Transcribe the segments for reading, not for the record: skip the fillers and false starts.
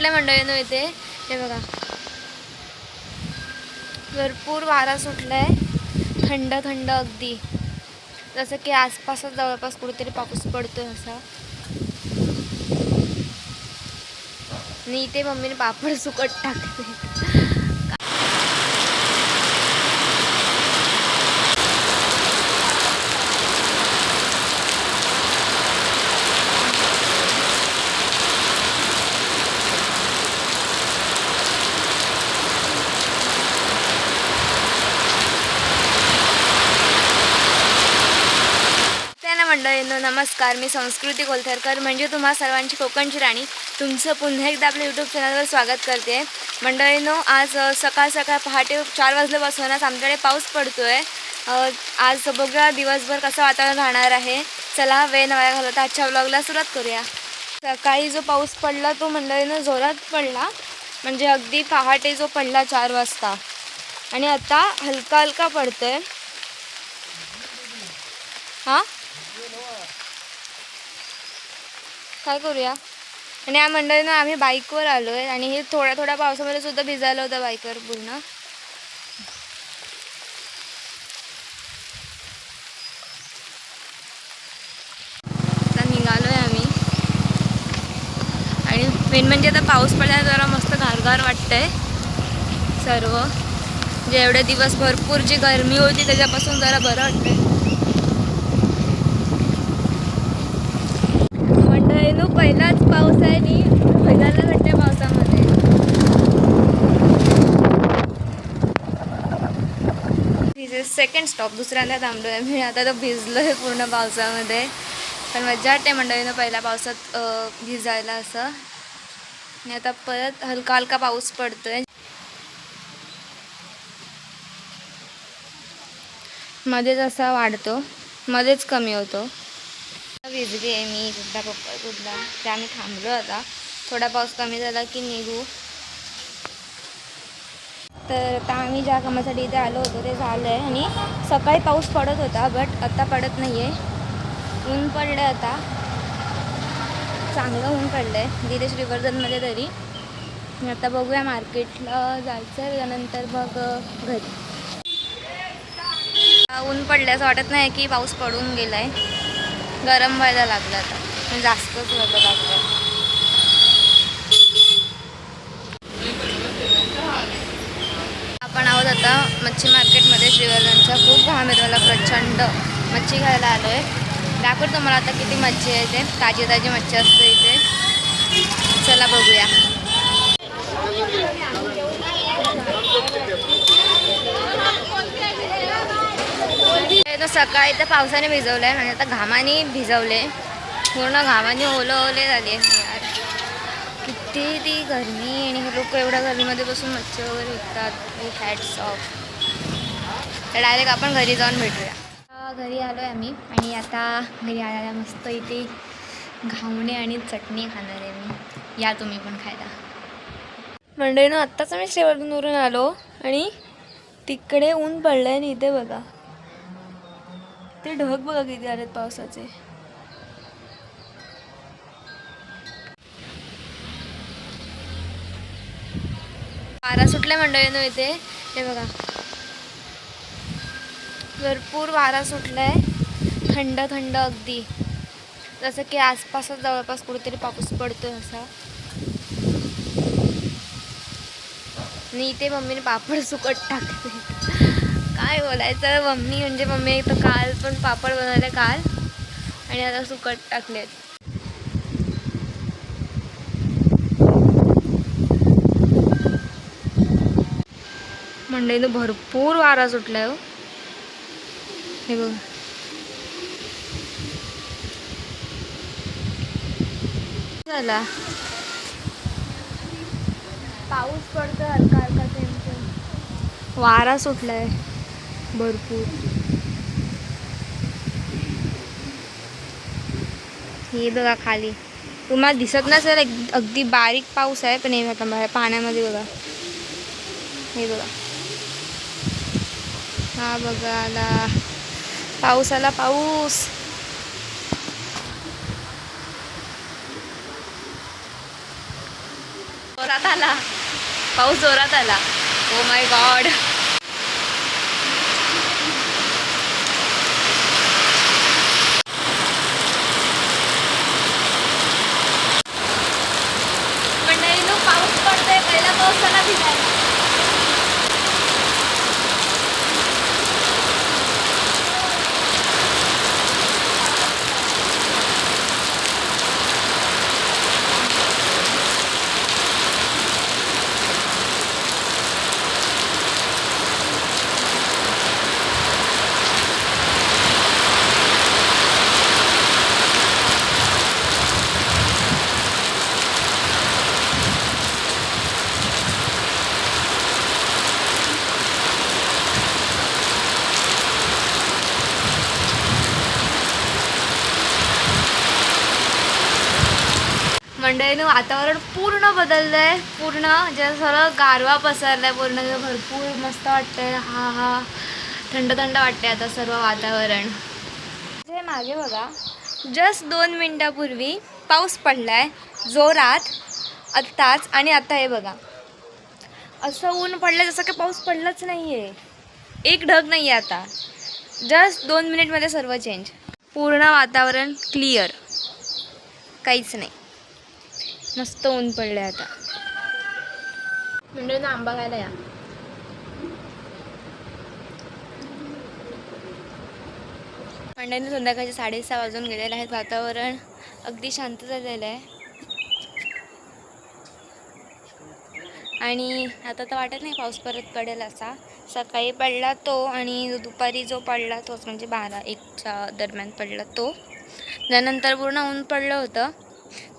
सुटले मंडळींनो इथे, हे बघा भरपूर वारा सुटलाय, थंड थंड अगदी, जसं की आसपासच जवळपास कुठेतरी पाऊस पडतोय असा. आणि इथे मम्मीने पापड सुकट टाकले. मंडळींनो नमस्कार, मी संस्कृती कोलथरकर म्हणजे तुम्हा सर्वांची कोकणची राणी तुमचं पुन्हा एकदा आपल्या यूट्यूब चॅनलवर स्वागत करते. मंडळींनो आज सकाळ पहाटे 4 वाजल्यापासूनच आमच्याकडे पाऊस पडतोय. आज बघा दिवसभर कसं वातावरण राहणार आहे. चला वेळ न वाया घालवता आजच्या व्लॉगला सुरुवात करूया. सकाळी जो पाऊस पडला तो मंडळींनो जोरात पडला, म्हणजे अगदी पहाटे जो पडला 4 वाजता, आणि आता हलका हलका पडतोय. हां काय करूया. आणि या मंडळीनं आम्ही बाईकवर आलो आहे आणि हे थोड्या पावसामध्ये सुद्धा भिजायला होतं बाईकवर पूर्ण. आता निघालो आहे आम्ही, आणि मेन म्हणजे आता पाऊस पडल्यावर जरा मस्त गारगार वाटतंय सर्व. जे एवढे दिवस भरपूर जी गरमी होती त्याच्यापासून जरा बरं वाटतंय. पहिलाच पाऊस आहे आणि भिजायला भेटते पावसामध्ये. तिथे सेकंड स्टॉप दुसऱ्यांदा थांबलो आहे मी. आता तर भिजलो आहे पूर्ण पावसामध्ये, पण मजा वाटते मंडळीनं पहिल्या पावसात भिजायला असं. आणि आता परत हलका हलका पाऊस पडतोय, मध्येच असा वाढतो मध्येच कमी होतो. भिजली आहे मी सुद्धा, पप्पा सुद्धा. ते आम्ही थांबलो. आता थोडा पाऊस कमी झाला की निघू. तर आता आम्ही ज्या कामासाठी इथे आलो होतो ते झालं आहे. आणि सकाळी पाऊस पडत होता, बट आता पडत नाही आहे. ऊन पडलं आहे आता, चांगलं ऊन पडलं आहे गिरीश रिव्हरजनमध्ये तरी. आता बघूया, मार्केटला जायचं आहे, त्यानंतर मग घरी. ऊन पडल्याचं वाटत नाही की पाऊस पडून गेला आहे. गरम व्हायला लागलं आता, म्हणजे जास्तच व्हायला लागलं. आपण आहोत आता मच्छी मार्केटमध्ये श्रीवर्धनच्या. खूप घाम येतो मला, प्रचंड. मच्छी खायला आलो आहे. दाखवतो मला आता किती मच्छी आहे. ते ताजी मच्छी असते इथे. चला बघूया. सकाळी तर पावसाने भिजवलं आहे, म्हणजे आता घामाने भिजवले, पूर्ण घामाने ओले झाले यार. किती ती गरमी, आणि हे लोक एवढ्या गरमीमध्ये बसून मच्छी वगैरे विकतात. Hats off. तर डायरेक्ट आपण घरी जाऊन भेटूया. घरी आलो आहे आम्ही, आणि आता घरी आल्याला मस्त इथे घावणे आणि चटणी खाणार आहे मी. या तुम्ही पण खायला. मंडळीनं आत्ताच आम्ही श्रीवर्धनवरून आलो, आणि तिकडे ऊन पडलं आहे, आणि इथे बघा ते ढग बघा किती आलेत पावसाचे. वारा सुटले मंडळीनं इथे, हे बघा भरपूर वारा सुटलाय, थंड थंड अगदी, जसं की आसपासच जवळपास कुठेतरी पाऊस पडतोय असा. आणि इथे मम्मीने पापड सुकट टाकले. काय बोलायचं, मम्मी म्हणजे मम्मी तर काल पण पापड बनवले काल, आणि आता सुकट टाकलेत. मंडईनं भरपूर वारा सुटलाय हो, हे बघ. झाला पाऊस पडतो हलका हलका, थेंब. वारा सुटलाय भरपूर. हे बघा खाली, तुम्हाला दिसत नसेल, अगदी बारीक पाऊस आहे, पण हे बघा पाण्यामध्ये बघा, हे बघा. हा बघा आला पाऊस, आला पाऊस. जोरात आला, पाऊस जोरात आला. Oh my God. मंडळीनो पाऊस पडतोय, पहिला पाऊस आला भिजायला. मंडळीनं वातावरण पूर्ण बदललंय, पूर्ण जे सगळं गारवा पसरलाय पूर्ण, भरपूर मस्त वाटतंय. हा हा थंड थंड वाटतंय आता सर्व वातावरण. जे मागे बघा, जस्ट 2 मिनिटापूर्वी पाऊस पडलाय जोरात आत्ताच, आणि आता हे बघा असं ऊन पडलं जसं काही पाऊस पडलाच नाहीये. एक ढग नाहीये. आता जस्ट 2 मिनिटमध्ये सर्व चेंज. पूर्ण वातावरण क्लिअर, काहीच नाही. मस्त ऊन पडले आता. म्हणजे आंबा खायला या. मंडळीने संध्याकाळचे 6:30 वाजून गेलेले आहेत. वातावरण अगदी शांत झालेलं आहे आणि आता तर वाटत नाही पाऊस परत पडेल असा. सकाळी पडला तो, आणि दुपारी जो पडला तोच, म्हणजे 12-1च्या दरम्यान पडला तो. त्यानंतर पूर्ण ऊन पडलं होतं.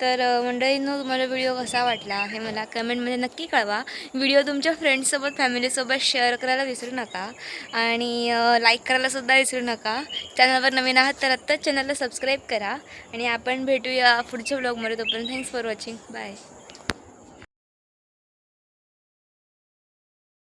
तर मंडळींनो, तुम्हाला व्हिडिओ कसा वाटला हे मला कमेंटमध्ये नक्की कळवा. व्हिडिओ तुमच्या फ्रेंड्ससोबत फॅमिलीसोबत शेअर करायला विसरू नका, आणि लाईक करायलासुद्धा विसरू नका. चॅनलवर नवीन आहात तर आत्ताच चॅनलला सबस्क्राईब करा, आणि आपण भेटूया पुढच्या व्लॉगमध्ये. तोपर्यंत थँक्स फॉर वॉचिंग. बाय.